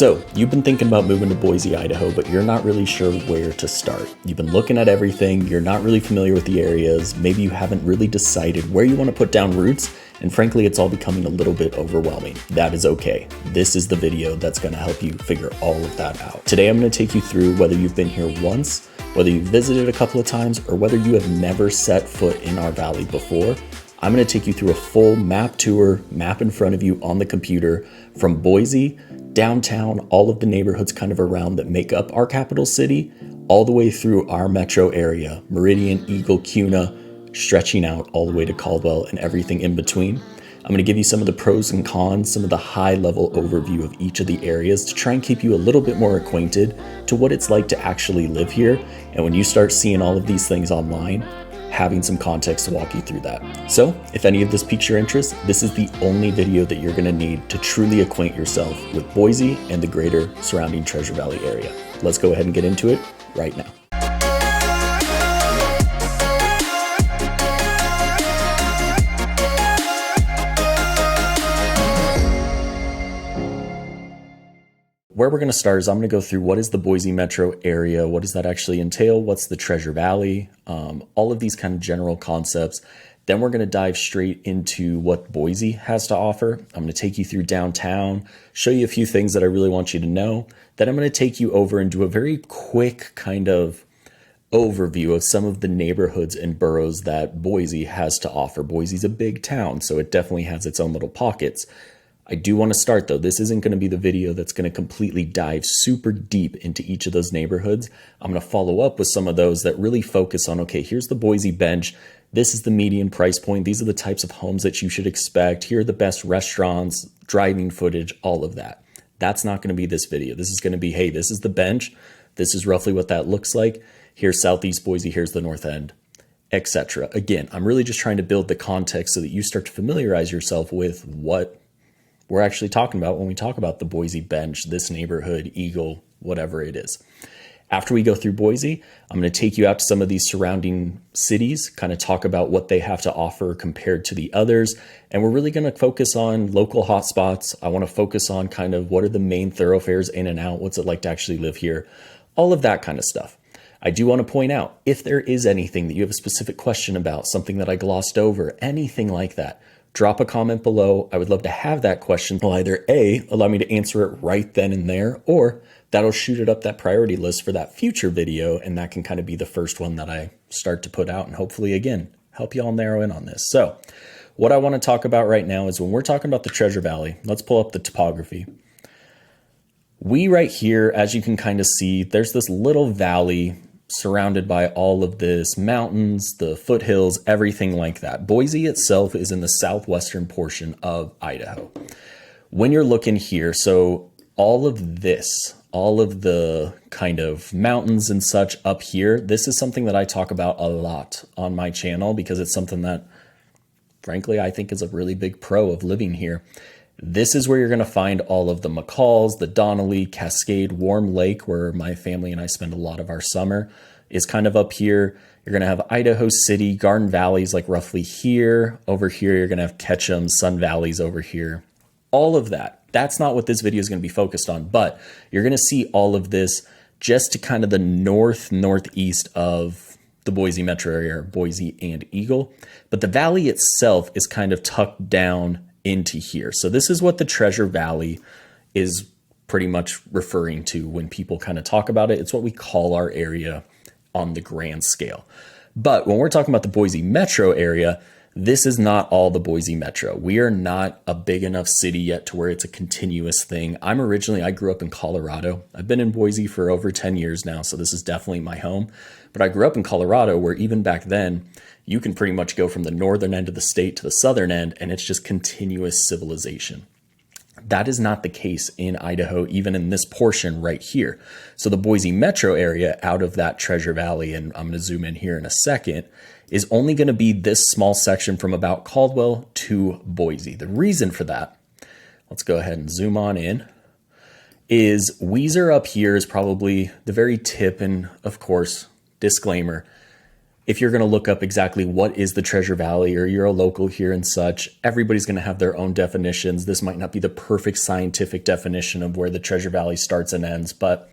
So, you've been thinking about moving to Boise, Idaho, but you're not really sure where to start. You've been looking at everything, you're not really familiar with the areas, maybe you haven't really decided where you want to put down roots, and frankly, it's all becoming a little bit overwhelming. That is okay. This is the video that's going to help you figure all of that out. Today, I'm going to take you through whether you've been here once, whether you've visited a couple of times, or whether you have never set foot in our valley before. I'm going to take you through a full map tour, map in front of you on the computer from Boise, downtown, all of the neighborhoods kind of around that make up our capital city, all the way through our metro area, Meridian, Eagle, Kuna, stretching out all the way to Caldwell and everything in between. I'm going to give you some of the pros and cons, some of the high level overview of each of the areas to try and keep you a little bit more acquainted to what it's like to actually live here. And when you start seeing all of these things online, having some context to walk you through that. So if any of this piques your interest, this is the only video that you're going to need to truly acquaint yourself with Boise and the greater surrounding Treasure Valley area. Let's go ahead and get into it right now. Where we're going to start is I'm going to go through what is the Boise Metro area, what does that actually entail, what's the Treasure Valley, all of these kind of general concepts. Then we're going to dive straight into what Boise has to offer. I'm going to take you through downtown, show you a few things that I really want you to know. Then I'm going to take you over and do a very quick kind of overview of some of the neighborhoods and boroughs that Boise has to offer. Boise's a big town, so it definitely has its own little pockets. I do want to start though, this isn't going to be the video that's going to completely dive super deep into each of those neighborhoods. I'm going to follow up with some of those that really focus on, okay, here's the Boise Bench. This is the median price point. These are the types of homes that you should expect. Here are the best restaurants, driving footage, all of that. That's not going to be this video. This is going to be, hey, this is the Bench. This is roughly what that looks like. Here's Southeast Boise. Here's the North End, etc. Again, I'm really just trying to build the context so that you start to familiarize yourself with what we're actually talking about when we talk about the Boise Bench, this neighborhood, Eagle, whatever it is. After we go through Boise, I'm going to take you out to some of these surrounding cities, kind of talk about what they have to offer compared to the others. And we're really going to focus on local hotspots. I want to focus on kind of what are the main thoroughfares in and out, what's it like to actually live here, all of that kind of stuff. I do want to point out, if there is anything that you have a specific question about, something that I glossed over, anything like that, drop a comment below. I would love to have that question. Will either A, allow me to answer it right then and there, or that'll shoot it up that priority list for that future video. And that can kind of be the first one that I start to put out and hopefully, again, help you all narrow in on this. So what I want to talk about right now is when we're talking about the Treasure Valley, let's pull up the topography. We right here, as you can kind of see, there's this little valley surrounded by all of this mountains, the foothills, everything like that. Boise itself is in the southwestern portion of Idaho. When you're looking here, so all of this, all of the kind of mountains and such up here, this is something that I talk about a lot on my channel because it's something that, frankly, I think is a really big pro of living here. This is where you're going to find all of the McCalls, the Donnelly, Cascade, Warm Lake, where my family and I spend a lot of our summer, is kind of up here. You're going to have Idaho City, Garden Valleys, like roughly here. Over here, you're going to have Ketchum, Sun Valleys over here. All of that. That's not what this video is going to be focused on, but you're going to see all of this just to kind of the northeast of the Boise Metro area, Boise and Eagle. But the valley itself is kind of tucked down into here. So this is what the Treasure Valley is pretty much referring to when people kind of talk about it. It's what we call our area on the grand scale. But when we're talking about the Boise Metro area, this is not all the Boise Metro. We are not a big enough city yet to where it's a continuous thing. I grew up in Colorado. I've been in Boise for over 10 years now, so this is definitely my home. But I grew up in Colorado where even back then, you can pretty much go from the northern end of the state to the southern end, and it's just continuous civilization. That is not the case in Idaho, even in this portion right here. So the Boise Metro area out of that Treasure Valley, and I'm going to zoom in here in a second, is only going to be this small section from about Caldwell to Boise. The reason for that, let's go ahead and zoom on in, is Weiser up here is probably the very tip, and of course, disclaimer, if you're going to look up exactly what is the Treasure Valley, or you're a local here and such, everybody's going to have their own definitions. This might not be the perfect scientific definition of where the Treasure Valley starts and ends, but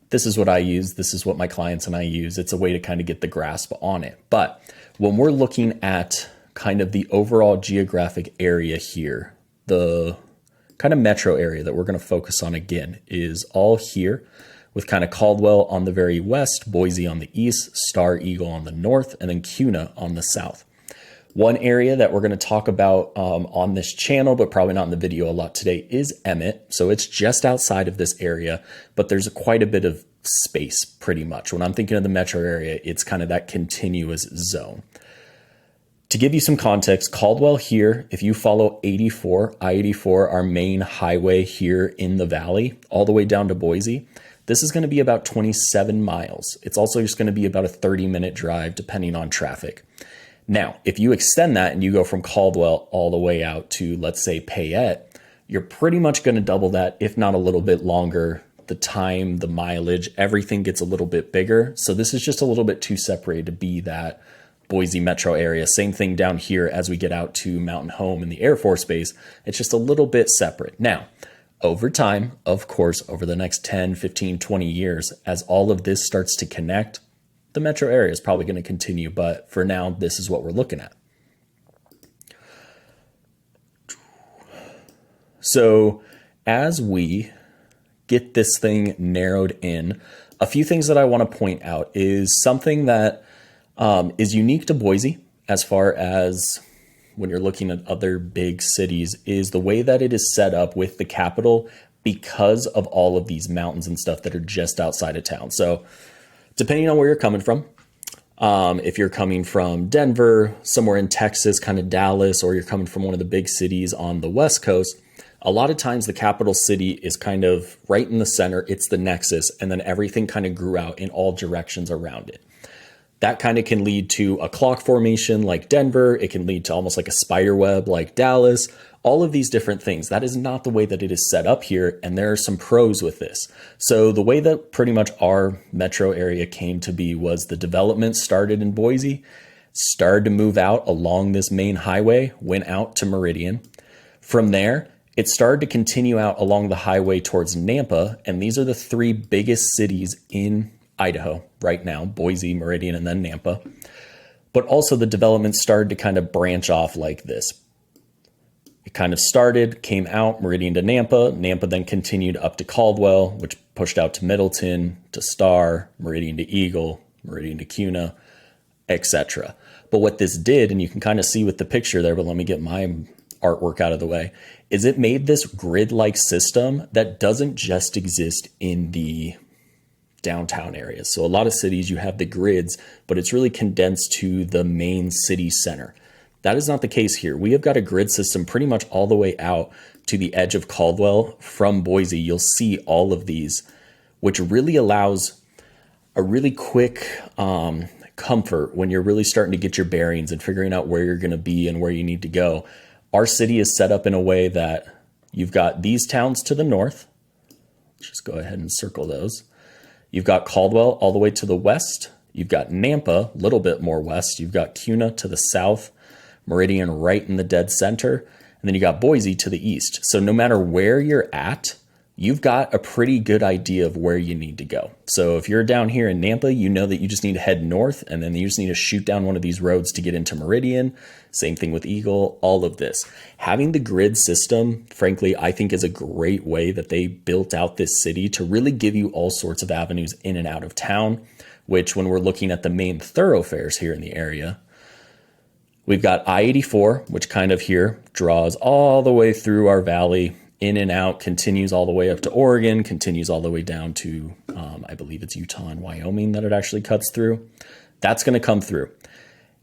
this is what I use. This is what my clients and I use. It's a way to kind of get the grasp on it. But when we're looking at kind of the overall geographic area here, the kind of metro area that we're going to focus on again is all here, with kind of Caldwell on the very west, Boise on the east, Star Eagle on the north, and then Kuna on the south. One area that we're going to talk about on this channel, but probably not in the video a lot today, is Emmett. So it's just outside of this area, but there's quite a bit of space pretty much. When I'm thinking of the metro area, it's kind of that continuous zone. To give you some context, Caldwell here, if you follow 84, I-84, our main highway here in the valley, all the way down to Boise, this is going to be about 27 miles. It's also just going to be about a 30-minute drive depending on traffic. Now, if you extend that and you go from Caldwell all the way out to, let's say, Payette, you're pretty much going to double that, if not a little bit longer. The time, the mileage, everything gets a little bit bigger. So this is just a little bit too separated to be that Boise metro area. Same thing down here as we get out to Mountain Home and the Air Force Base. It's just a little bit separate. Now, over time, of course, over the next 10, 15, 20 years, as all of this starts to connect, the metro area is probably going to continue, but for now, this is what we're looking at. So as we get this thing narrowed in, a few things that I want to point out is something that is unique to Boise as far as when you're looking at other big cities is the way that it is set up with the capital because of all of these mountains and stuff that are just outside of town. So depending on where you're coming from, if you're coming from Denver, somewhere in Texas, kind of Dallas, or you're coming from one of the big cities on the West Coast, a lot of times the capital city is kind of right in the center. It's the nexus, and then everything kind of grew out in all directions around it. That kind of can lead to a clock formation like Denver. It can lead to almost like a spider web like Dallas. All of these different things. That is not the way that it is set up here, and there are some pros with this. So the way that pretty much our metro area came to be was the development started in Boise, started to move out along this main highway, went out to Meridian. From there, it started to continue out along the highway towards Nampa, and these are the three biggest cities in Idaho right now: Boise, Meridian, and then Nampa. But also the development started to kind of branch off like this. It kind of started, came out, Meridian to Nampa. Nampa then continued up to Caldwell, which pushed out to Middelton, to Star, Meridian to Eagle, Meridian to Kuna, etc. But what this did, and you can kind of see with the picture there, but let me get my artwork out of the way, is it made this grid-like system that doesn't just exist in the downtown areas. So a lot of cities, you have the grids, but it's really condensed to the main city center. That is not the case here. We have got a grid system pretty much all the way out to the edge of Caldwell from Boise. You'll see all of these, which really allows a really quick comfort when you're really starting to get your bearings and figuring out where you're going to be and where you need to go. Our city is set up in a way that you've got these towns to the north. Let's just go ahead and circle those. You've got Caldwell all the way to the west. You've got Nampa, a little bit more west. You've got Kuna to the south, Meridian right in the dead center, and then you got Boise to the east. So no matter where you're at, you've got a pretty good idea of where you need to go. So if you're down here in Nampa, you know that you just need to head north, and then you just need to shoot down one of these roads to get into Meridian. Same thing with Eagle, all of this. Having the grid system, frankly, I think is a great way that they built out this city to really give you all sorts of avenues in and out of town, which when we're looking at the main thoroughfares here in the area, we've got I-84, which kind of here draws all the way through our valley, in and out, continues all the way up to Oregon, continues all the way down to, I believe it's Utah and Wyoming that it actually cuts through. That's going to come through.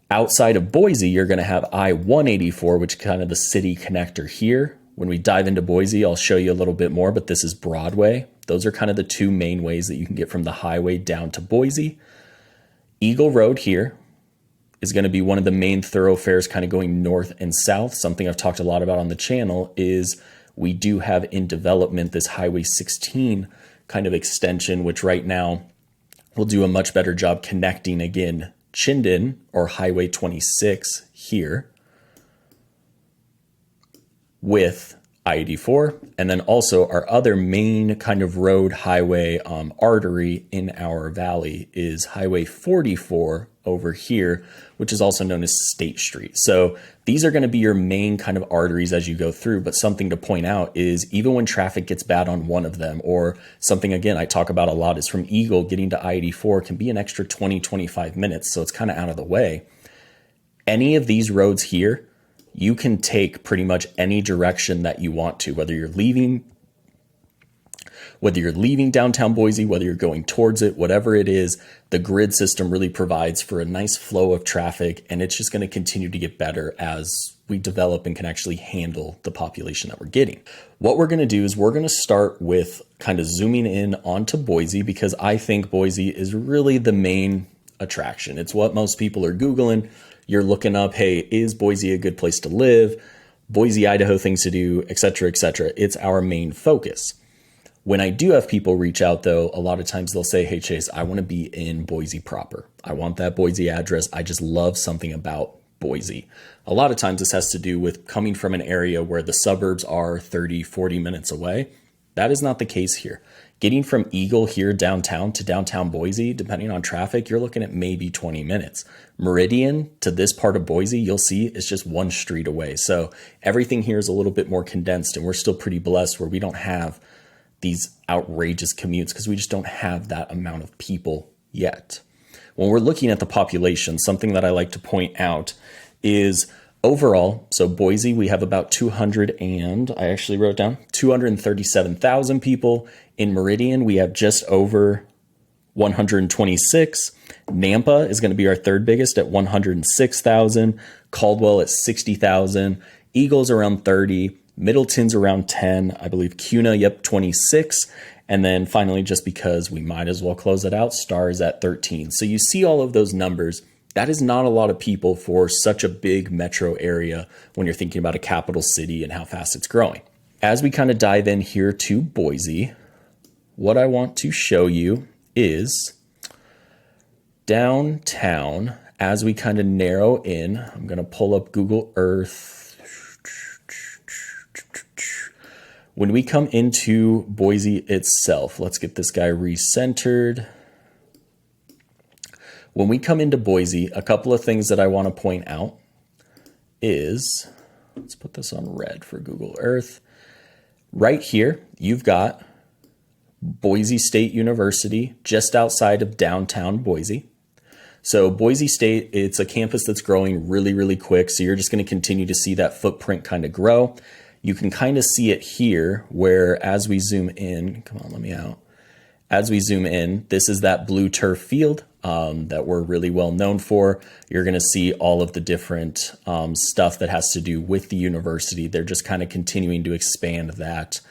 Outside of Boise, you're going to have I-184, which is kind of the city connector here. When we dive into Boise, I'll show you a little bit more, but this is Broadway. Those are kind of the two main ways that you can get from the highway down to Boise. Eagle Road here is going to be one of the main thoroughfares kind of going north and south. Something I've talked a lot about on the channel is we do have in development this Highway 16 kind of extension, which right now will do a much better job connecting again Chinden, or Highway 26 here, with I-84, and then also our other main kind of road highway artery in our valley is Highway 44 over here, which is also known as State Street. So these are going to be your main kind of arteries as you go through, but something to point out is even when traffic gets bad on one of them, or something again I talk about a lot is from Eagle getting to I-84 can be an extra 20-25 minutes, so it's kind of out of the way. Any of these roads here, you can take pretty much any direction that you want to, whether you're leaving downtown Boise, whether you're going towards it, whatever it is, the grid system really provides for a nice flow of traffic, and it's just going to continue to get better as we develop and can actually handle the population that we're getting. What we're going to do is we're going to start with kind of zooming in onto Boise, because I think Boise is really the main attraction. It's what most people are Googling. You're looking up, hey, is Boise a good place to live? Boise, Idaho, things to do, et cetera, et cetera. It's our main focus. When I do have people reach out, though, a lot of times they'll say, hey, Chase, I want to be in Boise proper. I want that Boise address. I just love something about Boise. A lot of times this has to do with coming from an area where the suburbs are 30, 40 minutes away. That is not the case here. Getting from Eagle here downtown to downtown Boise, depending on traffic, you're looking at maybe 20 minutes. Meridian to this part of Boise, you'll see it's just one street away. So everything here is a little bit more condensed, and we're still pretty blessed where we don't have these outrageous commutes because we just don't have that amount of people yet. When we're looking at the population, something that I like to point out is overall, so Boise, we have about 237,000 people. In Meridian, we have just over 126. Nampa is going to be our third biggest at 106,000. Caldwell at 60,000. Eagle's around 30. Middelton's around 10. I believe Kuna, 26. And then finally, just because we might as well close it out, Star is at 13. So you see all of those numbers. That is not a lot of people for such a big metro area when you're thinking about a capital city and how fast it's growing. As we kind of dive in here to Boise, what I want to show you is downtown. As we kind of narrow in, I'm going to pull up Google Earth. When we come into Boise itself, let's get this guy recentered. When we come into Boise, a couple of things that I want to point out is, let's put this on red for Google Earth. Right here, you've got Boise State University just outside of downtown Boise. So Boise State, it's a campus that's growing really, really quick. So you're just going to continue to see that footprint kind of grow. You can kind of see it here where as we zoom in, come on, let me out. As we zoom in, this is that blue turf field that we're really well known for. You're going to see all of the different stuff that has to do with the university. They're just kind of continuing to expand that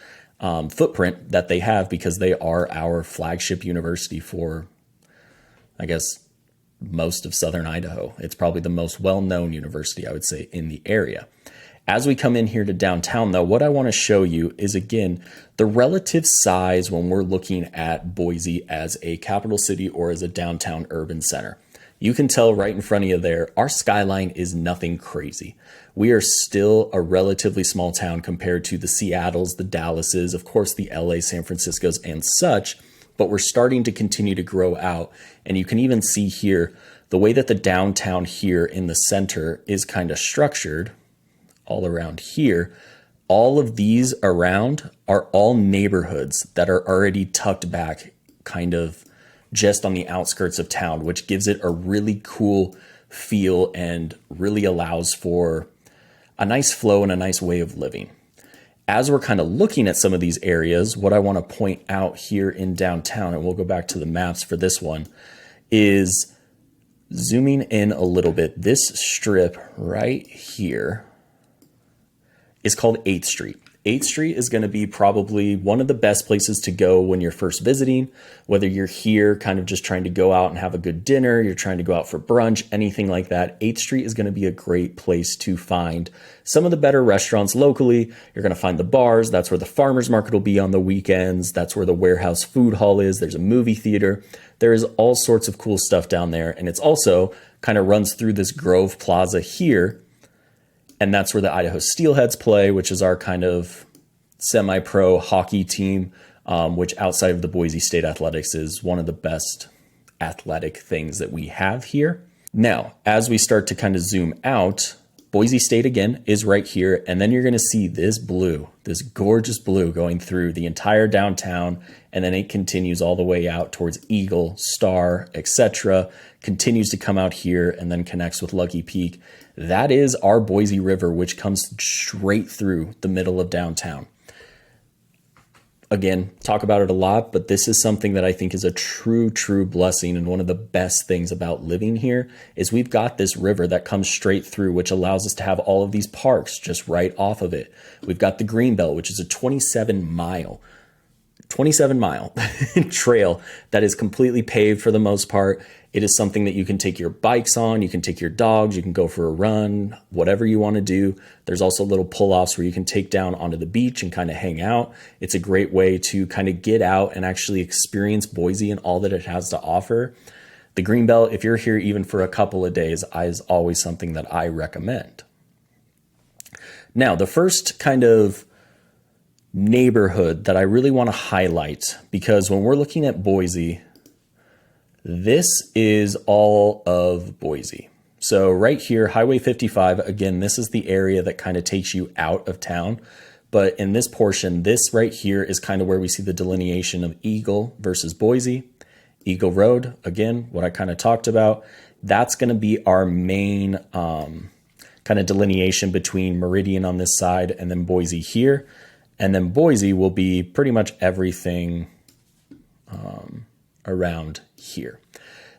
footprint that they have because they are our flagship university for, I guess, most of Southern Idaho. It's probably the most well-known university, I would say, in the area. As we come in here to downtown, though, what I want to show you is, again, the relative size when we're looking at Boise as a capital city or as a downtown urban center. You can tell right in front of you there, our skyline is nothing crazy. We are still a relatively small town compared to the Seattles, the Dallases, of course, the LA, San Franciscos, and such, but we're starting to continue to grow out. And you can even see here, the way that the downtown here in the center is kind of structured, all around here, all of these around are all neighborhoods that are already tucked back kind of just on the outskirts of town, which gives it a really cool feel and really allows for a nice flow and a nice way of living. As we're kind of looking at some of these areas, what I want to point out here in downtown, and we'll go back to the maps for this one, is zooming in a little bit. This strip right here is called 8th Street. 8th Street is going to be probably one of the best places to go when you're first visiting, whether you're here kind of just trying to go out and have a good dinner, you're trying to go out for brunch, anything like that. 8th Street is going to be a great place to find some of the better restaurants locally. You're going to find the bars. That's where the farmers market will be on the weekends. That's where the warehouse food hall is. There's a movie theater. There is all sorts of cool stuff down there. And it's also kind of runs through this Grove Plaza here. And that's where the Idaho Steelheads play, which is our kind of semi-pro hockey team, which outside of the Boise State Athletics is one of the best athletic things that we have here. Now, as we start to kind of zoom out, Boise State again is right here. And then you're going to see this blue, this gorgeous blue going through the entire downtown. And then it continues all the way out towards Eagle, Star, etc. Continues to come out here and then connects with Lucky Peak. That is our Boise River, which comes straight through the middle of downtown. Again, talk about it a lot, but this is something that I think is a true blessing. And one of the best things about living here is we've got this river that comes straight through, which allows us to have all of these parks just right off of it. We've got the Greenbelt, which is a 27 mile trail that is completely paved for the most part. It is something that you can take your bikes on, you can take your dogs, you can go for a run, whatever you want to do. There's also little pull-offs where you can take down onto the beach and kind of hang out. It's a great way to kind of get out and actually experience Boise and all that it has to offer. The Greenbelt, if you're here even for a couple of days, is always something that I recommend. Now, the first kind of neighborhood that I really want to highlight, because when we're looking at Boise, this is all of Boise. So right here, Highway 55, again, this is the area that kind of takes you out of town. But in this portion, this right here is kind of where we see the delineation of Eagle versus Boise. Eagle Road, again, what I kind of talked about, that's going to be our main kind of delineation between Meridian on this side and then Boise here. And then Boise will be pretty much everything around here.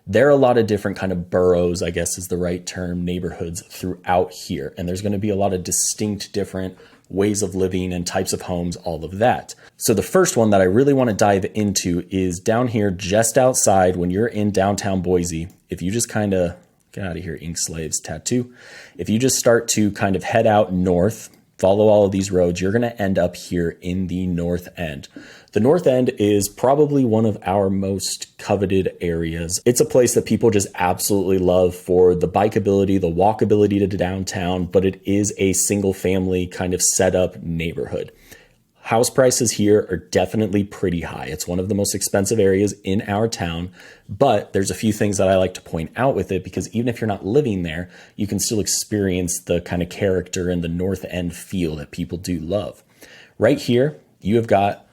There are a lot of different kind of boroughs, I guess is the right term, neighborhoods throughout here. And there's going to be a lot of distinct different ways of living and types of homes, all of that. So the first one that I really want to dive into is down here just outside when you're in downtown Boise. If you just kind of get out of here, Ink Slaves tattoo. If you just start to kind of head out north, follow all of these roads, you're going to end up here in the north end. The north end is probably one of our most coveted areas. It's a place that people just absolutely love for the bikeability, the walkability to downtown, but it is a single family kind of setup neighborhood. House prices here are definitely pretty high. It's one of the most expensive areas in our town, but there's a few things that I like to point out with it, because even if you're not living there, you can still experience the kind of character and the north end feel that people do love. Right here, you have got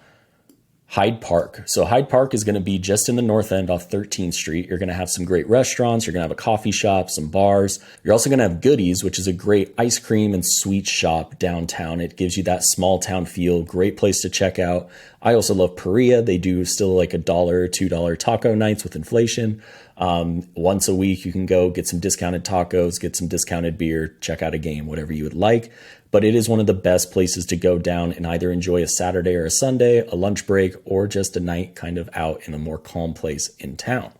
Hyde Park. So Hyde Park is going to be just in the north end off 13th Street. You're going to have some great restaurants. You're going to have a coffee shop, some bars. You're also going to have Goodies, which is a great ice cream and sweet shop downtown. It gives you that small town feel. Great place to check out. I also love Perea. They do still like $1 or $2 taco nights with inflation. Once a week, you can go get some discounted tacos, get some discounted beer, check out a game, whatever you would like. But it is one of the best places to go down and either enjoy a Saturday or a Sunday, a lunch break, or just a night kind of out in a more calm place in town.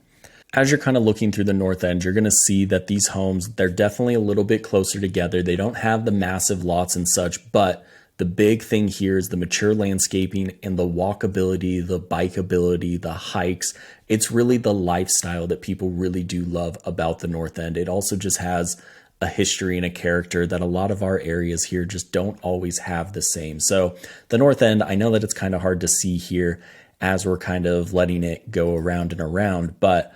As you're kind of looking through the north end, you're going to see that these homes, they're definitely a little bit closer together. They don't have the massive lots and such, but the big thing here is the mature landscaping and the walkability, the bikeability, the hikes. It's really the lifestyle that people really do love about the north end. It also just has a history and a character that a lot of our areas here just don't always have the same. So the north end, I know that it's kind of hard to see here as we're kind of letting it go around and around, but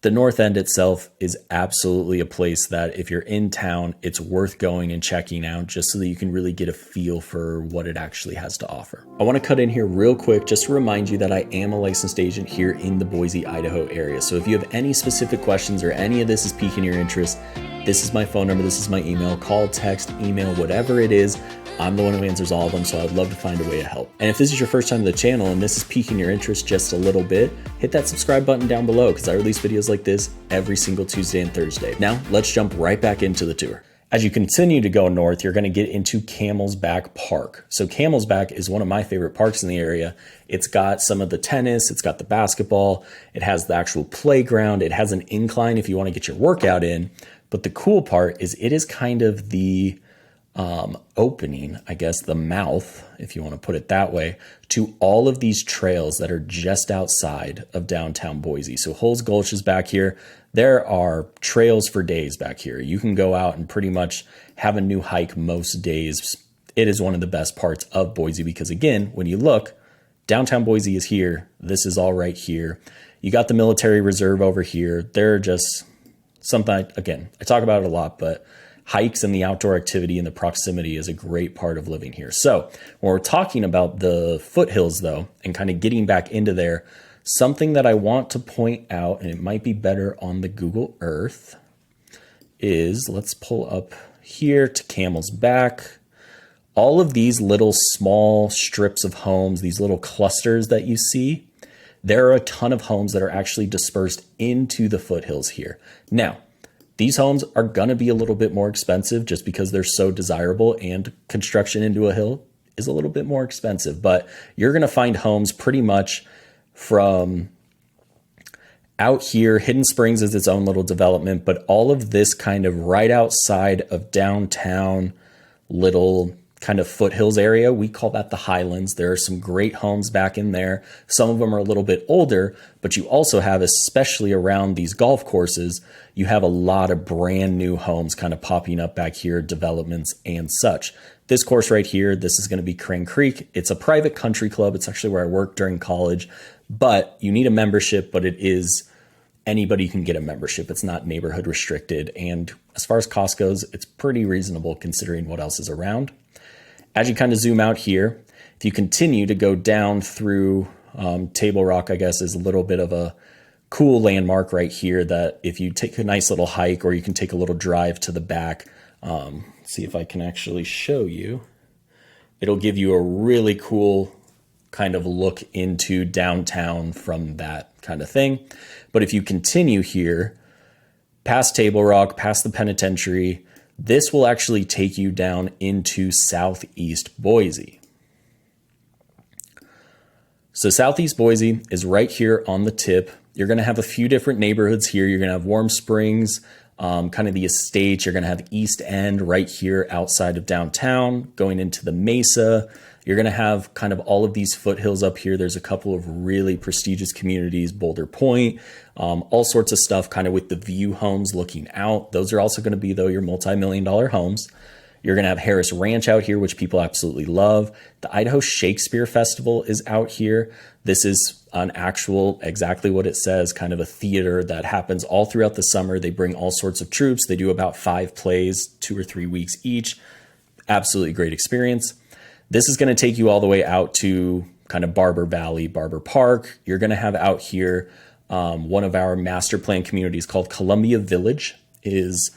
the north end itself is absolutely a place that if you're in town, it's worth going and checking out just so that you can really get a feel for what it actually has to offer. I want to cut in here real quick just to remind you that I am a licensed agent here in the Boise, Idaho area. So if you have any specific questions or any of this is piquing your interest, this is my phone number, this is my email, call, text, email, whatever it is. I'm the one who answers all of them, so I'd love to find a way to help. And if this is your first time to the channel and this is piquing your interest just a little bit, hit that subscribe button down below because I release videos like this every single Tuesday and Thursday. Now, let's jump right back into the tour. As you continue to go north, you're going to get into Camel's Back Park. So Camel's Back is one of my favorite parks in the area. It's got some of the tennis, it's got the basketball, it has the actual playground, it has an incline if you want to get your workout in. But the cool part is it is kind of the opening, I guess, the mouth, if you want to put it that way, to all of these trails that are just outside of downtown Boise. So Hulls Gulch is back here. There are trails for days back here. You can go out and pretty much have a new hike most days. It is one of the best parts of Boise because, again, when you look, downtown Boise is here. This is all right here. You got the military reserve over here. They're just something, again, I talk about it a lot, but hikes and the outdoor activity and the proximity is a great part of living here. So when we're talking about the foothills, though, and kind of getting back into there, something that I want to point out, and it might be better on the Google Earth, is let's pull up here to Camel's Back. All of these little small strips of homes, these little clusters that you see, there are a ton of homes that are actually dispersed into the foothills here. Now, these homes are going to be a little bit more expensive just because they're so desirable, and construction into a hill is a little bit more expensive. But you're going to find homes pretty much from out here. Hidden Springs is its own little development, but all of this kind of right outside of downtown little kind of foothills area, we call that the Highlands. There are some great homes back in there. Some of them are a little bit older, but you also have, especially around these golf courses, you have a lot of brand new homes kind of popping up back here, developments and such. This course right here, this is going to be Crane Creek. It's a private country club. It's actually where I worked during college, but you need a membership, but it is anybody can get a membership. It's not neighborhood restricted. And as far as cost goes, it's pretty reasonable considering what else is around. As you kind of zoom out here, if you continue to go down through Table Rock, I guess, is a little bit of a cool landmark right here that if you take a nice little hike or you can take a little drive to the back, see if I can actually show you. It'll give you a really cool kind of look into downtown from that kind of thing. But if you continue here, past Table Rock, past the penitentiary, this will actually take you down into southeast Boise. So southeast Boise is right here on the tip. You're going to have a few different neighborhoods here. You're going to have Warm Springs, kind of the estates. You're going to have East End right here outside of downtown, going into the Mesa. You're going to have kind of all of these foothills up here. There's a couple of really prestigious communities, Boulder Point, all sorts of stuff kind of with the view homes looking out. Those are also going to be, though, your multi-million-dollar homes. You're going to have Harris Ranch out here, which people absolutely love. The Idaho Shakespeare Festival is out here. This is an actual, exactly what it says, kind of a theater that happens all throughout the summer. They bring all sorts of troops. They do about 5 plays, 2 or 3 weeks each. Absolutely great experience. This is going to take you all the way out to kind of Barber Valley, Barber Park. You're going to have out here one of our master plan communities called Columbia Village is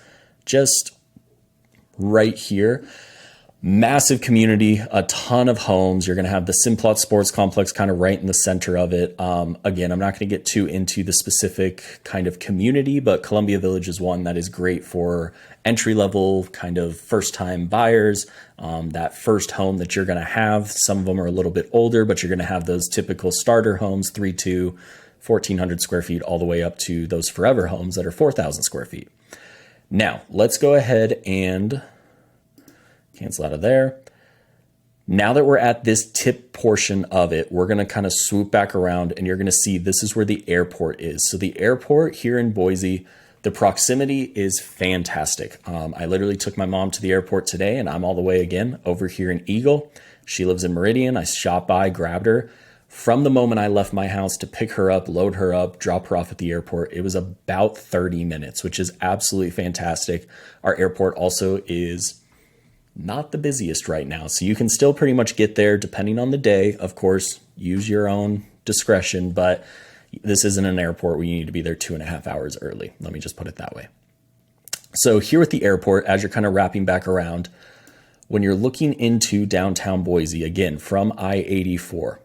just right here. Massive community, a ton of homes. You're going to have the Simplot Sports Complex kind of right in the center of it. Again, I'm not going to get too into the specific kind of community, but Columbia Village is one that is great for entry-level kind of first-time buyers. That first home that you're going to have, some of them are a little bit older, but you're going to have those typical starter homes, 3-2, 1,400 square feet, all the way up to those forever homes that are 4,000 square feet. Now, let's go ahead and cancel out of there. Now that we're at this tip portion of it, we're going to kind of swoop back around and you're going to see this is where the airport is. So the airport here in Boise, the proximity is fantastic. I literally took my mom to the airport today and I'm all the way again over here in Eagle. She lives in Meridian. I shot by, grabbed her. From the moment I left my house to pick her up, load her up, drop her off at the airport, it was about 30 minutes, which is absolutely fantastic. Our airport also is not the busiest right now, so you can still pretty much get there depending on the day. Of course, use your own discretion, but this isn't an airport where you need to be there 2.5 hours early. Let me just put it that way. So here at the airport, as you're kind of wrapping back around, when you're looking into downtown Boise, again, from I-84,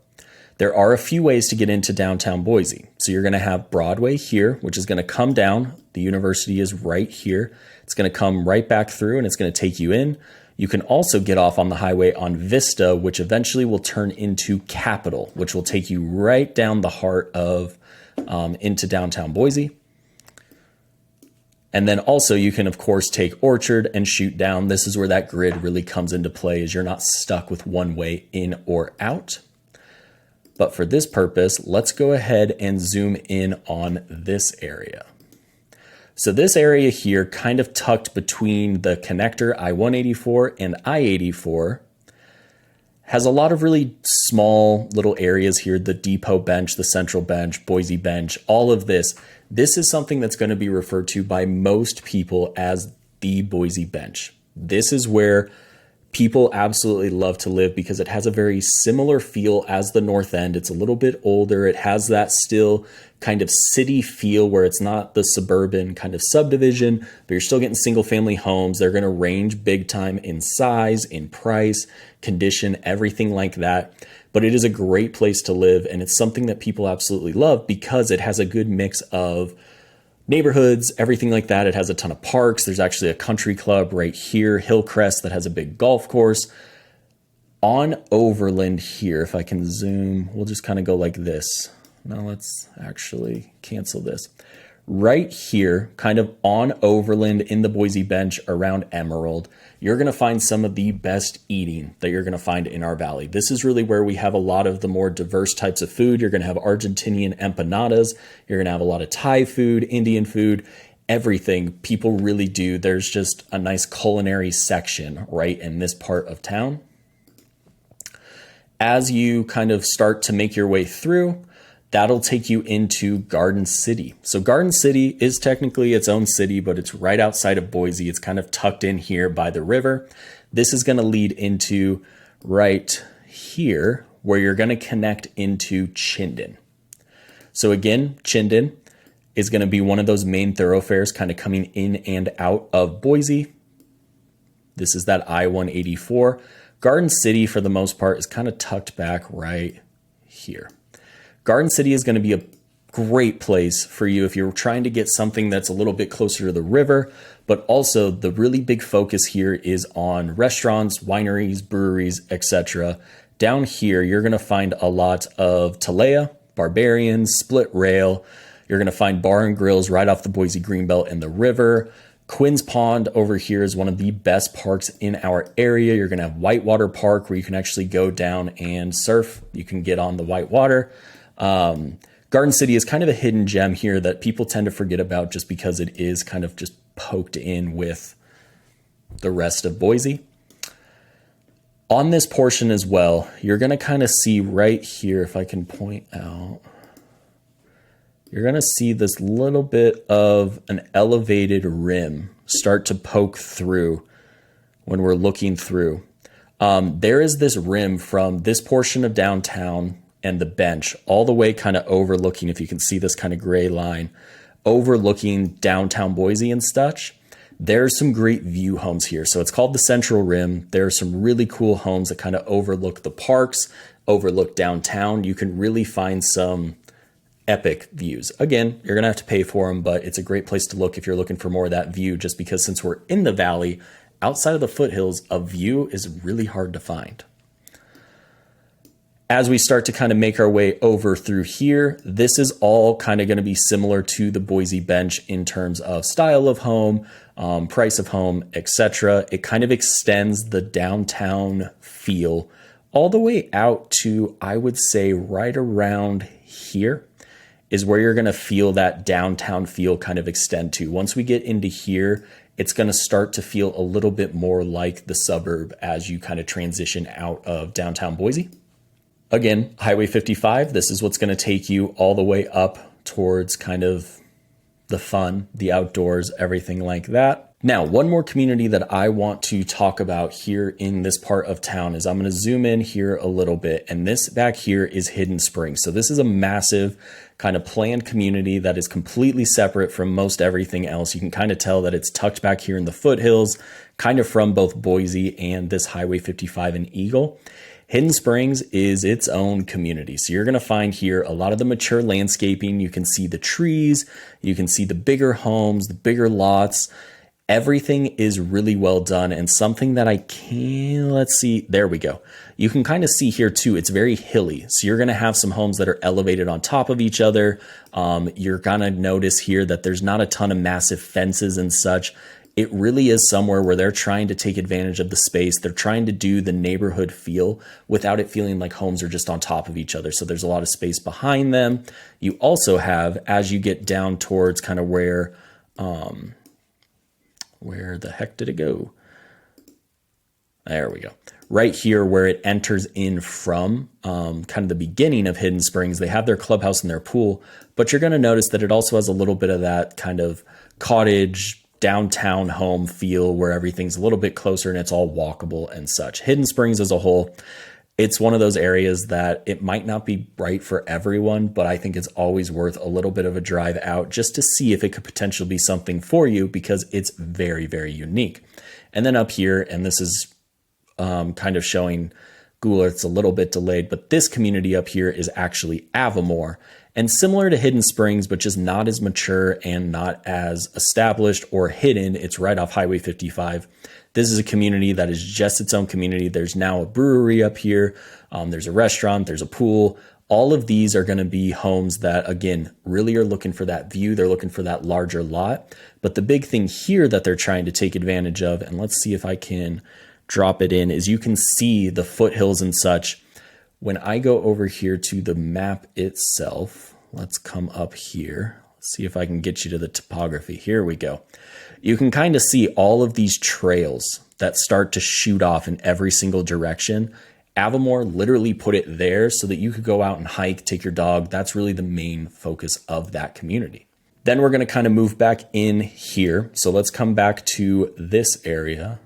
There are a few ways to get into downtown Boise. So you're going to have Broadway here, which is going to come down. The university is right here. It's going to come right back through and it's going to take you in. You can also get off on the highway on Vista, which eventually will turn into Capitol, which will take you right down the heart of into downtown Boise. And then also you can, of course, take Orchard and shoot down. This is where that grid really comes into play, as you're not stuck with one way in or out. But for this purpose, let's go ahead and zoom in on this area. So this area here, kind of tucked between the connector I-184 and I-84, has a lot of really small little areas here. The Depot Bench, the Central Bench, Boise Bench, all of this. This is something that's going to be referred to by most people as the Boise Bench. This is where people absolutely love to live because it has a very similar feel as the North End. It's a little bit older. It has that still kind of city feel where it's not the suburban kind of subdivision, but you're still getting single family homes. They're going to range big time in size, in price, condition, everything like that. But it is a great place to live, and it's something that people absolutely love because it has a good mix of neighborhoods, everything like that. It has a ton of parks. There's actually a country club right here, Hillcrest, that has a big golf course. On Overland here, if I can zoom, we'll just kind of go like this. Now let's actually cancel this. Right here, kind of on Overland in the Boise Bench around Emerald, you're going to find some of the best eating that you're going to find in our valley. This is really where we have a lot of the more diverse types of food. You're going to have Argentinian empanadas. You're going to have a lot of Thai food, Indian food, everything. People really do. There's just a nice culinary section right in this part of town. As you kind of start to make your way through, that'll take you into Garden City. So Garden City is technically its own city, but it's right outside of Boise. It's kind of tucked in here by the river. This is going to lead into right here where you're going to connect into Chinden. So again, Chinden is going to be one of those main thoroughfares kind of coming in and out of Boise. This is that I-184. Garden City, for the most part, is kind of tucked back right here. Garden City is going to be a great place for you if you're trying to get something that's a little bit closer to the river, but also the really big focus here is on restaurants, wineries, breweries, etc. Down here, you're going to find a lot of Talea, Barbarian, Split Rail. You're going to find bar and grills right off the Boise Greenbelt and the river. Quinn's Pond over here is one of the best parks in our area. You're going to have Whitewater Park where you can actually go down and surf. You can get on the whitewater. Garden City is kind of a hidden gem here that people tend to forget about just because it is kind of just poked in with the rest of Boise. On this portion as well, you're going to kind of see right here, if I can point out, you're going to see this little bit of an elevated rim start to poke through when we're looking through. There is this rim from this portion of downtown and the bench all the way kind of overlooking, if you can see this kind of gray line, overlooking downtown Boise and such. There's some great view homes here. So it's called the Central Rim. There are some really cool homes that kind of overlook the parks, overlook downtown. You can really find some epic views. Again, you're going to have to pay for them, but it's a great place to look if you're looking for more of that view, just because since we're in the valley, outside of the foothills, a view is really hard to find. As we start to kind of make our way over through here, this is all kind of going to be similar to the Boise Bench in terms of style of home, price of home, etc. It kind of extends the downtown feel all the way out to, I would say, right around here is where you're going to feel that downtown feel kind of extend to. Once we get into here, it's going to start to feel a little bit more like the suburb as you kind of transition out of downtown Boise. Again, Highway 55, this is what's going to take you all the way up towards kind of the fun, the outdoors, everything like that. Now, one more community that I want to talk about here in this part of town is I'm going to zoom in here a little bit, and this back here is Hidden Springs. So this is a massive kind of planned community that is completely separate from most everything else. You can kind of tell that it's tucked back here in the foothills, kind of from both Boise and this Highway 55 and Eagle. Hidden Springs is its own community. So you're going to find here a lot of the mature landscaping. You can see the trees, you can see the bigger homes, the bigger lots. Everything is really well done, and something that let's see, there we go. You can kind of see here too, it's very hilly. So you're going to have some homes that are elevated on top of each other. You're going to notice here that there's not a ton of massive fences and such. It really is somewhere where they're trying to take advantage of the space. They're trying to do the neighborhood feel without it feeling like homes are just on top of each other. So there's a lot of space behind them. You also have, as you get down towards kind of where the heck did it go? There we go. Right here where it enters in from kind of the beginning of Hidden Springs, they have their clubhouse and their pool, but you're going to notice that it also has a little bit of that kind of cottage, downtown home feel where everything's a little bit closer and it's all walkable and such. Hidden Springs as a whole, it's one of those areas that it might not be right for everyone, but I think it's always worth a little bit of a drive out just to see if it could potentially be something for you, because it's very, very unique. And then up here, and this is kind of showing Google Earth's a little bit delayed, but this community up here is actually Avamore. And similar to Hidden Springs, but just not as mature and not as established or hidden. It's right off Highway 55. This is a community that is just its own community. There's now a brewery up here. There's a restaurant, there's a pool. All of these are going to be homes that, again, really are looking for that view. They're looking for that larger lot. But the big thing here that they're trying to take advantage of, and let's see if I can drop it in, is you can see the foothills and such. When I go over here to the map itself, let's come up here. Let's see if I can get you to the topography. Here we go. You can kind of see all of these trails that start to shoot off in every single direction. Avamore literally put it there so that you could go out and hike, take your dog. That's really the main focus of that community. Then we're going to kind of move back in here. So let's come back to this area.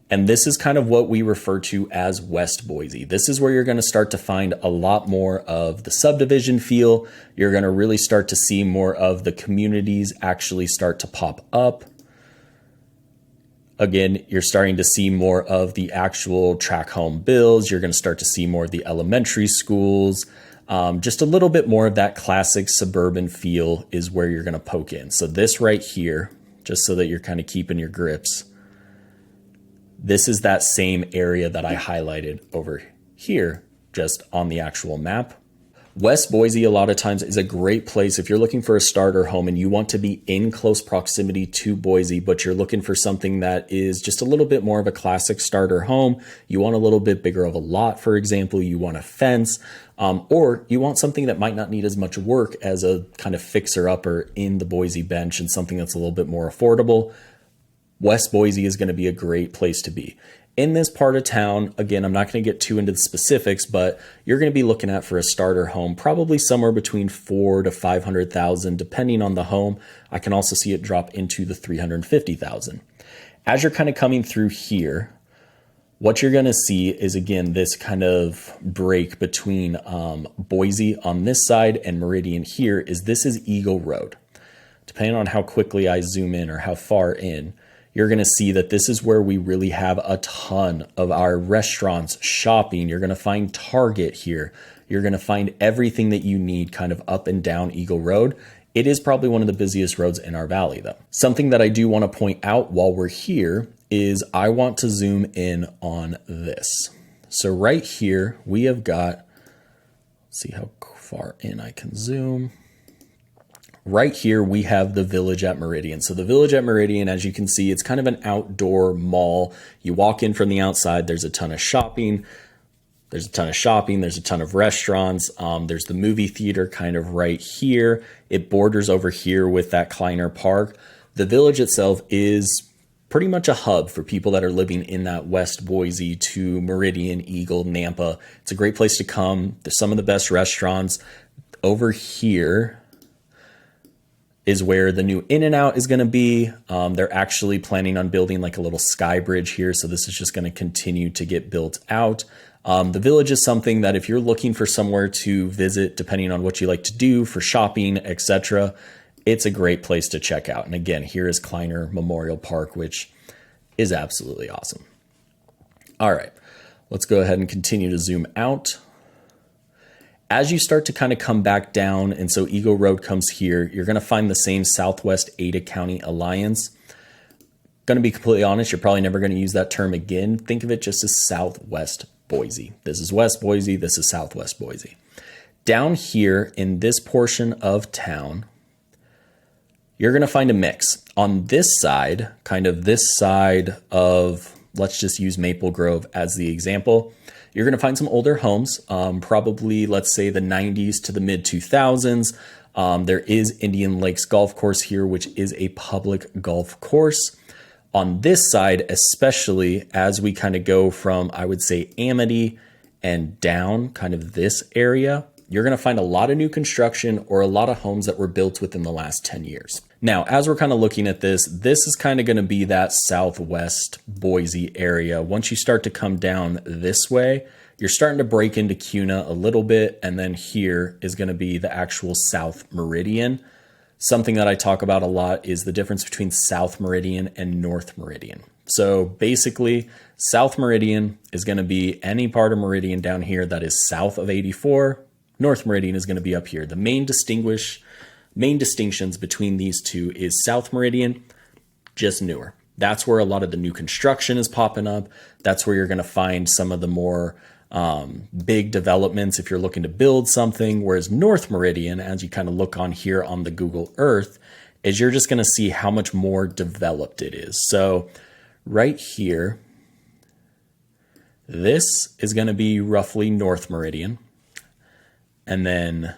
And this is kind of what we refer to as West Boise. This is where you're going to start to find a lot more of the subdivision feel. You're going to really start to see more of the communities actually start to pop up. Again, you're starting to see more of the actual tract home builds. You're going to start to see more of the elementary schools. Just a little bit more of that classic suburban feel is where you're going to poke in. So this right here, just so that you're kind of keeping your grips, this is that same area that I highlighted over here, just on the actual map. West Boise, a lot of times, is a great place if you're looking for a starter home and you want to be in close proximity to Boise, but you're looking for something that is just a little bit more of a classic starter home. You want a little bit bigger of a lot, for example. You want a fence, or you want something that might not need as much work as a kind of fixer-upper in the Boise Bench and something that's a little bit more affordable. West Boise is going to be a great place to be. In this part of town, again, I'm not going to get too into the specifics, but you're going to be looking at for a starter home, probably somewhere between $400,000 to $500,000, depending on the home. I can also see it drop into the $350,000. As you're kind of coming through here, what you're going to see is, again, this kind of break between Boise on this side and Meridian here is this is Eagle Road. Depending on how quickly I zoom in or how far in, you're going to see that this is where we really have a ton of our restaurants, shopping. You're going to find Target here. You're going to find everything that you need kind of up and down Eagle Road. It is probably one of the busiest roads in our valley, though. Something that I do want to point out while we're here is I want to zoom in on this. So right here, we have got, let's see how far in I can zoom. Right here, we have the Village at Meridian. So the Village at Meridian, as you can see, it's kind of an outdoor mall. You walk in from the outside, there's a ton of shopping. There's a ton of restaurants. There's the movie theater kind of right here. It borders over here with that Kleiner Park. The Village itself is pretty much a hub for people that are living in that West Boise to Meridian, Eagle, Nampa. It's a great place to come. There's some of the best restaurants. Over here is where the new In-N-Out is going to be. They're actually planning on building like a little sky bridge here. So this is just going to continue to get built out. The Village is something that if you're looking for somewhere to visit, depending on what you like to do for shopping, etc., it's a great place to check out. And again, here is Kleiner Memorial Park, which is absolutely awesome. All right, let's go ahead and continue to zoom out. As you start to kind of come back down, and so Eagle Road comes here, you're going to find the same Southwest Ada County Alliance. Going to be completely honest, you're probably never going to use that term again. Think of it just as Southwest Boise. This is West Boise, this is Southwest Boise. Down here in this portion of town, you're going to find a mix. On this side, kind of this side of, let's just use Maple Grove as the example, you're going to find some older homes, probably, let's say, the 90s to the mid 2000s. There is Indian Lakes Golf Course here, which is a public golf course. On this side, especially as we kind of go from, I would say, Amity and down kind of this area, you're going to find a lot of new construction or a lot of homes that were built within the last 10 years. Now, as we're kind of looking at this is kind of going to be that Southwest Boise area. Once you start to come down this way, you're starting to break into Kuna a little bit. And then here is going to be the actual South Meridian. Something that I talk about a lot is the difference between South Meridian and North Meridian. So basically, South Meridian is going to be any part of Meridian down here that is south of 84. North Meridian is going to be up here. The main distinctions between these two is South Meridian, just newer. That's where a lot of the new construction is popping up. That's where you're going to find some of the more big developments if you're looking to build something. Whereas North Meridian, as you kind of look on here on the Google Earth, is you're just going to see how much more developed it is. So right here, this is going to be roughly North Meridian. And then,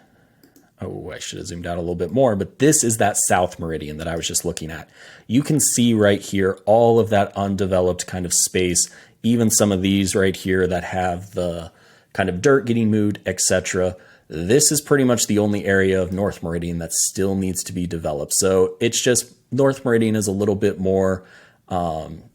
oh, I should have zoomed out a little bit more, but this is that South Meridian that I was just looking at. You can see right here all of that undeveloped kind of space, even some of these right here that have the kind of dirt getting moved, etc. This is pretty much the only area of North Meridian that still needs to be developed. So it's just North Meridian is a little bit more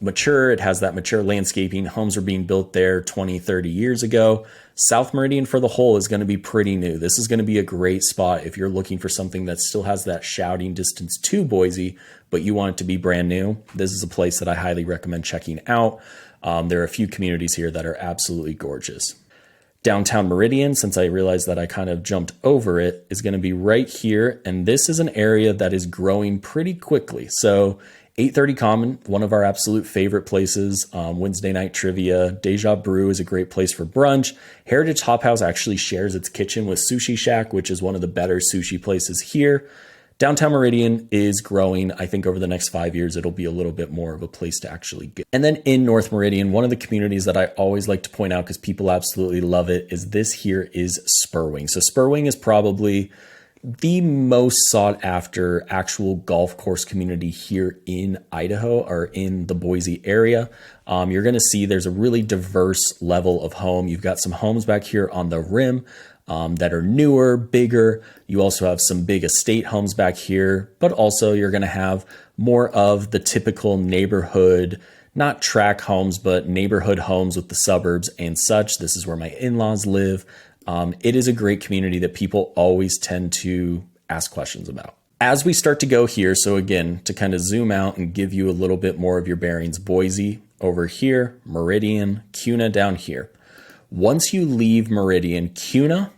mature. It has that mature landscaping. Homes were being built there 20, 30 years ago. South Meridian for the whole is going to be pretty new. This is going to be a great spot if you're looking for something that still has that shouting distance to Boise, but you want it to be brand new. This is a place that I highly recommend checking out. There are a few communities here that are absolutely gorgeous. Downtown Meridian, since I realized that I kind of jumped over it, is going to be right here. And this is an area that is growing pretty quickly. So 830 Common, one of our absolute favorite places. Wednesday night trivia. Deja Brew is a great place for brunch. Heritage Hop House actually shares its kitchen with Sushi Shack, which is one of the better sushi places here. Downtown Meridian is growing. I think over the next 5 years, it'll be a little bit more of a place to actually go. And then in North Meridian, one of the communities that I always like to point out because people absolutely love it is this here is Spurwing. So Spurwing is probably the most sought after actual golf course community here in Idaho or in the Boise area. You're going to see there's a really diverse level of home. You've got some homes back here on the rim that are newer, bigger. You also have some big estate homes back here, but also you're going to have more of the typical neighborhood, not track homes, but neighborhood homes with the suburbs and such. This is where my in-laws live. It is a great community that people always tend to ask questions about. As we start to go here, so again, to kind of zoom out and give you a little bit more of your bearings, Boise over here, Meridian, Kuna down here. Once you leave Meridian, Kuna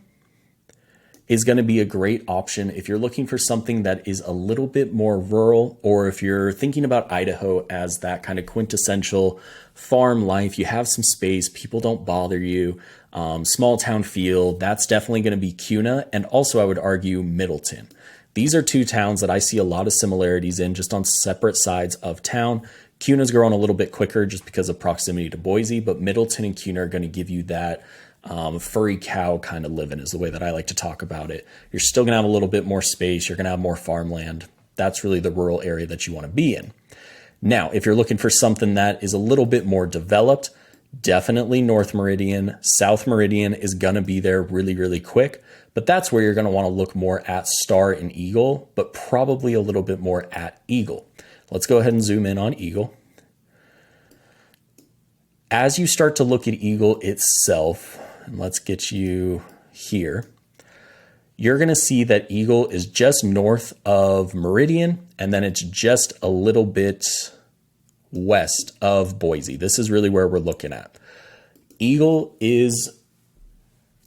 is going to be a great option if you're looking for something that is a little bit more rural, or if you're thinking about Idaho as that kind of quintessential farm life. You have some space, people don't bother you, small town feel. That's definitely going to be Kuna, and also I would argue Middelton. These are two towns that I see a lot of similarities in, just on separate sides of town. Kuna's growing a little bit quicker just because of proximity to Boise, but Middelton and Kuna are going to give you that furry cow kind of living is the way that I like to talk about it. You're still going to have a little bit more space. You're going to have more farmland. That's really the rural area that you want to be in. Now, if you're looking for something that is a little bit more developed, definitely North Meridian. South Meridian is going to be there really, really quick, but that's where you're going to want to look more at Star and Eagle, but probably a little bit more at Eagle. Let's go ahead and zoom in on Eagle. As you start to look at Eagle itself, and let's get you here, you're going to see that Eagle is just north of Meridian, and then it's just a little bit west of Boise. This is really where we're looking at. Eagle is,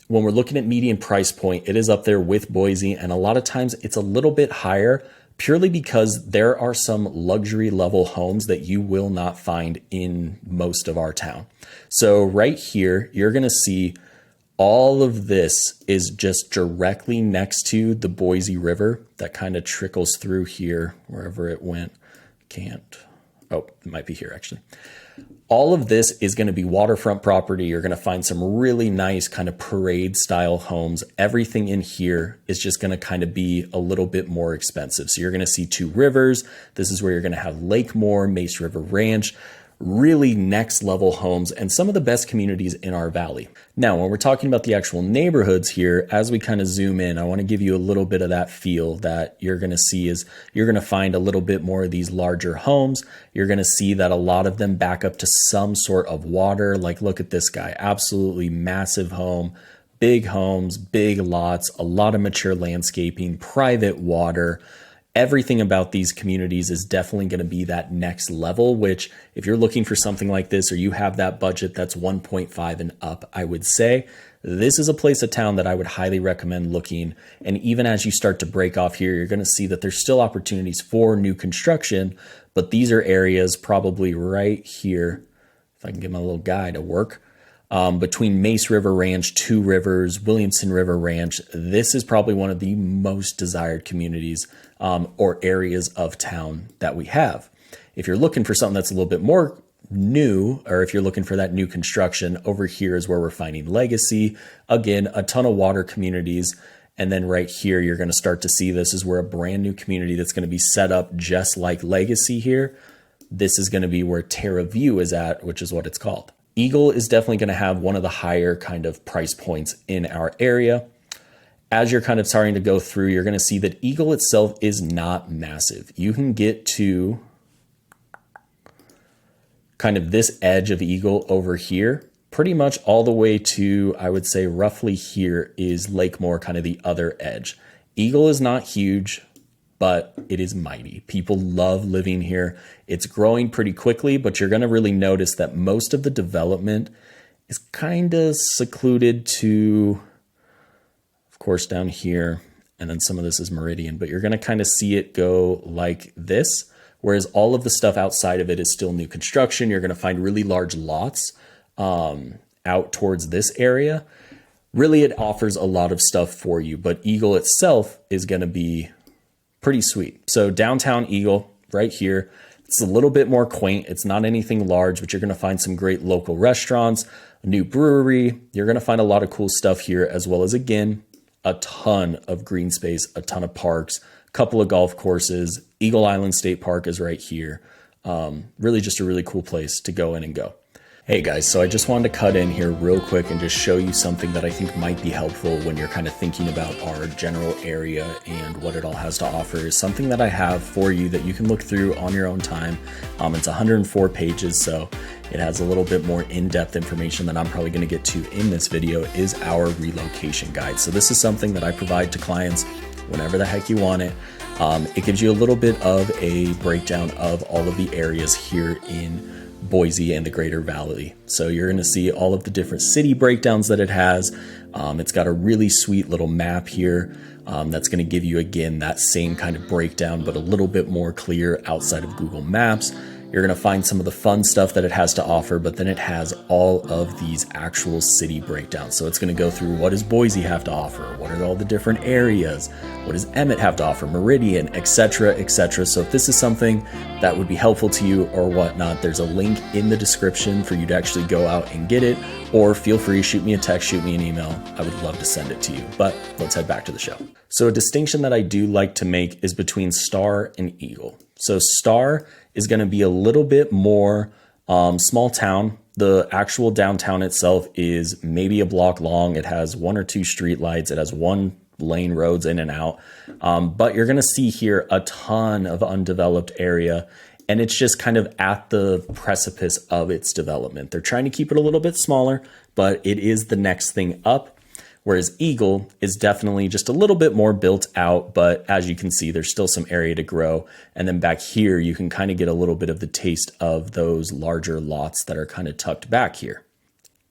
when we're looking at median price point, it is up there with Boise, and a lot of times it's a little bit higher purely because there are some luxury level homes that you will not find in most of our town. So right here, you're going to see all of this is just directly next to the Boise River that kind of trickles through here, wherever it went. Oh, it might be here actually. All of this is going to be waterfront property. You're going to find some really nice kind of parade style homes. Everything in here is just going to kind of be a little bit more expensive. So you're going to see two rivers. This is where you're going to have Lake Moore, Mace River Ranch, really next level homes and some of the best communities in our valley. Now, when we're talking about the actual neighborhoods here, as we kind of zoom in, I want to give you a little bit of that feel that you're going to see is you're going to find a little bit more of these larger homes. You're going to see that a lot of them back up to some sort of water. Like, look at this guy, absolutely massive home, big homes, big lots, a lot of mature landscaping, private water. Everything about these communities is definitely going to be that next level, which if you're looking for something like this or you have that budget that's 1.5 and up, I would say this is a place of town that I would highly recommend looking. And even as you start to break off here, you're going to see that there's still opportunities for new construction, but these are areas probably right here. If I can get my little guy to work. Between Mace River Ranch, Two Rivers, Williamson River Ranch, this is probably one of the most desired communities or areas of town that we have. If you're looking for something that's a little bit more new, or if you're looking for that new construction, over here is where we're finding Legacy. Again, a ton of water communities. And then right here, you're going to start to see this is where a brand new community that's going to be set up just like Legacy here. This is going to be where Terra View is at, which is what it's called. Eagle is definitely going to have one of the higher kind of price points in our area. As you're kind of starting to go through, you're going to see that Eagle itself is not massive. You can get to kind of this edge of Eagle over here, pretty much all the way to, I would say roughly here is Lake Moore, kind of the other edge. Eagle is not huge, but it is mighty. People love living here. It's growing pretty quickly, but you're going to really notice that most of the development is kind of secluded to, of course, down here, and then some of this is Meridian, but you're going to kind of see it go like this, whereas all of the stuff outside of it is still new construction. You're going to find really large lots out towards this area. Really, it offers a lot of stuff for you, but Eagle itself is going to be pretty sweet. So downtown Eagle right here, it's a little bit more quaint. It's not anything large, but you're going to find some great local restaurants, a new brewery. You're going to find a lot of cool stuff here, as well as, again, a ton of green space, a ton of parks, a couple of golf courses. Eagle Island State Park is right here. Really just a really cool place to go in and go. Hey guys, so I just wanted to cut in here real quick and just show you something that I think might be helpful when you're kind of thinking about our general area and what it all has to offer. Something that I have for you that you can look through on your own time. It's 104 pages, so it has a little bit more in-depth information that I'm probably going to get to in this video, is our relocation guide. So this is something that I provide to clients whenever the heck you want it. It gives you a little bit of a breakdown of all of the areas here in Boise and the Greater Valley. So you're going to see all of the different city breakdowns that it has. It's got a really sweet little map here that's going to give you, again, that same kind of breakdown, but a little bit more clear outside of Google Maps. You're going to find some of the fun stuff that it has to offer, but then it has all of these actual city breakdowns. So it's going to go through, what does Boise have to offer? What are all the different areas? What does Emmett have to offer? Meridian, etc., etc. So if this is something that would be helpful to you or whatnot, there's a link in the description for you to actually go out and get it, or feel free to shoot me a text, shoot me an email. I would love to send it to you, but let's head back to the show. So a distinction that I do like to make is between Star and Eagle. So Star is going to be a little bit more small town. The actual downtown itself is maybe a block long. It has one or two street lights. It has one lane roads in and out. But you're going to see here a ton of undeveloped area, and it's just kind of at the precipice of its development. They're trying to keep it a little bit smaller, but it is the next thing up. Whereas Eagle is definitely just a little bit more built out, but as you can see, there's still some area to grow. And then back here, you can kind of get a little bit of the taste of those larger lots that are kind of tucked back here.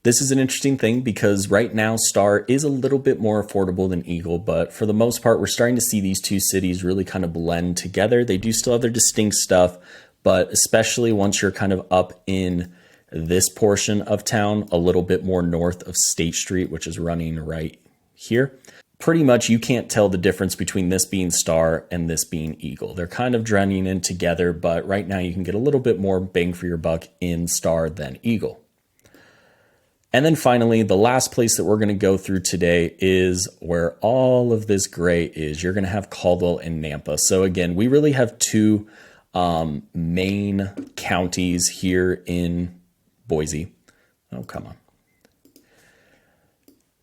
This is an interesting thing because right now Star is a little bit more affordable than Eagle, but for the most part, we're starting to see these two cities really kind of blend together. They do still have their distinct stuff, but especially once you're kind of up in this portion of town, a little bit more north of State Street, which is running right here, pretty much you can't tell the difference between this being Star and this being Eagle. They're kind of blending in together, but right now you can get a little bit more bang for your buck in Star than Eagle. And then finally, the last place that we're going to go through today is where all of this gray is. You're going to have Caldwell and Nampa. So again, we really have two main counties here in Boise. Oh, come on.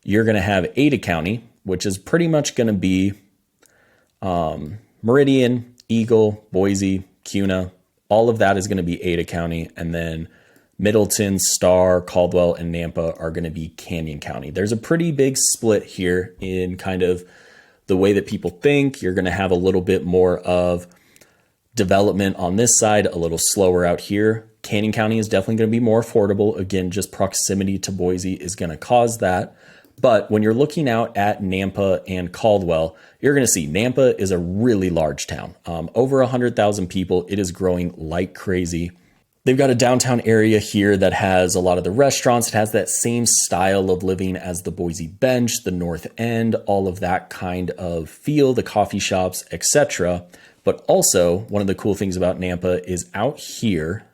You're going to have Ada County, which is pretty much going to be Meridian, Eagle, Boise, Kuna. All of that is going to be Ada County. And then Middelton, Star, Caldwell, and Nampa are going to be Canyon County. There's a pretty big split here in kind of the way that people think. You're going to have a little bit more of development on this side, a little slower out here. Canyon County is definitely going to be more affordable. Again, just proximity to Boise is going to cause that. But when you're looking out at Nampa and Caldwell, you're going to see Nampa is a really large town. Over 100,000 people. It is growing like crazy. They've got a downtown area here that has a lot of the restaurants. It has that same style of living as the Boise Bench, the North End, all of that kind of feel, the coffee shops, etc. But also, one of the cool things about Nampa is out here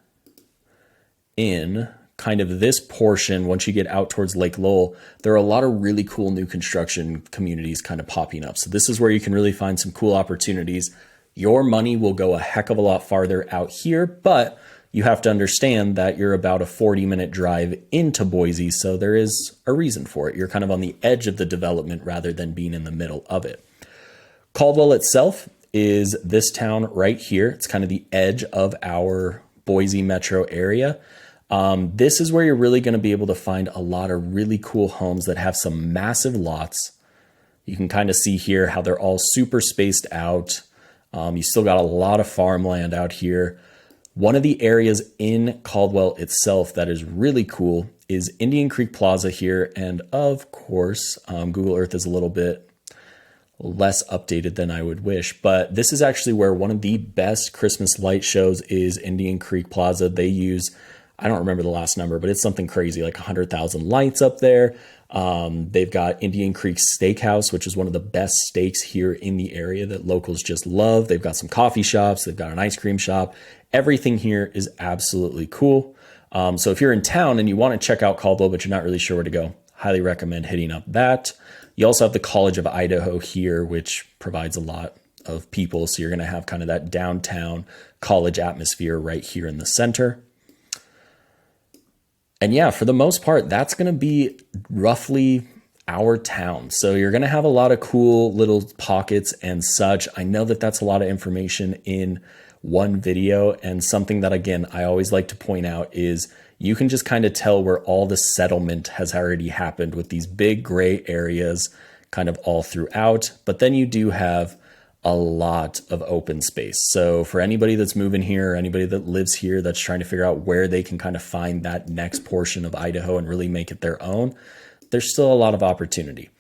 in kind of this portion, once you get out towards Lake Lowell, there are a lot of really cool new construction communities kind of popping up. So this is where you can really find some cool opportunities. Your money will go a heck of a lot farther out here, but you have to understand that you're about a 40-minute drive into Boise, so there is a reason for it. You're kind of on the edge of the development rather than being in the middle of it. Caldwell itself is this town right here. It's kind of the edge of our Boise Metro area. This is where you're really going to be able to find a lot of really cool homes that have some massive lots. You can kind of see here how they're all super spaced out. You still got a lot of farmland out here. One of the areas in Caldwell itself that is really cool is Indian Creek Plaza here. And of course, Google Earth is a little bit less updated than I would wish, but this is actually where one of the best Christmas light shows is Indian Creek Plaza. They use, I don't remember the last number, but it's something crazy, like 100,000 lights up there. They've got Indian Creek Steakhouse, which is one of the best steaks here in the area that locals just love. They've got some coffee shops. They've got an ice cream shop. Everything here is absolutely cool. So if you're in town and you want to check out Caldwell, but you're not really sure where to go, highly recommend hitting up that. You also have the College of Idaho here, which provides a lot of people. So you're going to have kind of that downtown college atmosphere right here in the center. And yeah, for the most part, that's going to be roughly our town. So you're going to have a lot of cool little pockets and such. I know that that's a lot of information in one video, and something that, again, I always like to point out is you can just kind of tell where all the settlement has already happened with these big gray areas kind of all throughout. But then you do have a lot of open space. So for anybody that's moving here, or anybody that lives here that's trying to figure out where they can kind of find that next portion of Idaho and really make it their own, there's still a lot of opportunity.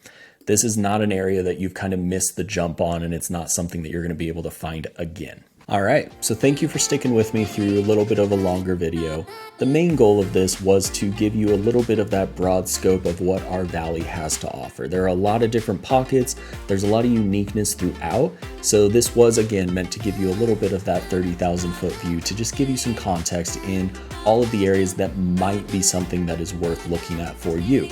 This is not an area that you've kind of missed the jump on, and it's not something that you're going to be able to find again. All right, so thank you for sticking with me through a little bit of a longer video. The main goal of this was to give you a little bit of that broad scope of what our valley has to offer. There are a lot of different pockets. There's a lot of uniqueness throughout. So this was, again, meant to give you a little bit of that 30,000 foot view to just give you some context in all of the areas that might be something that is worth looking at for you.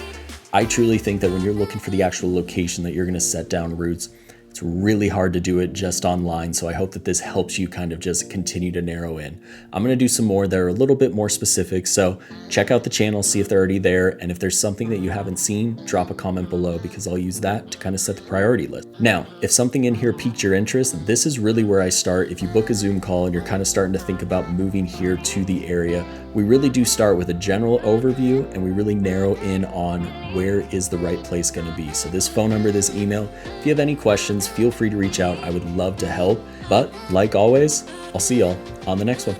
I truly think that when you're looking for the actual location that you're going to set down roots, it's really hard to do it just online, so I hope that this helps you kind of just continue to narrow in. I'm going to do some more that are a little bit more specific, so check out the channel, see if they're already there, and if there's something that you haven't seen, drop a comment below because I'll use that to kind of set the priority list. Now, if something in here piqued your interest, this is really where I start. If you book a Zoom call and you're kind of starting to think about moving here to the area, we really do start with a general overview and we really narrow in on where is the right place going to be. So this phone number, this email, if you have any questions, feel free to reach out. I would love to help. But like always, I'll see y'all on the next one.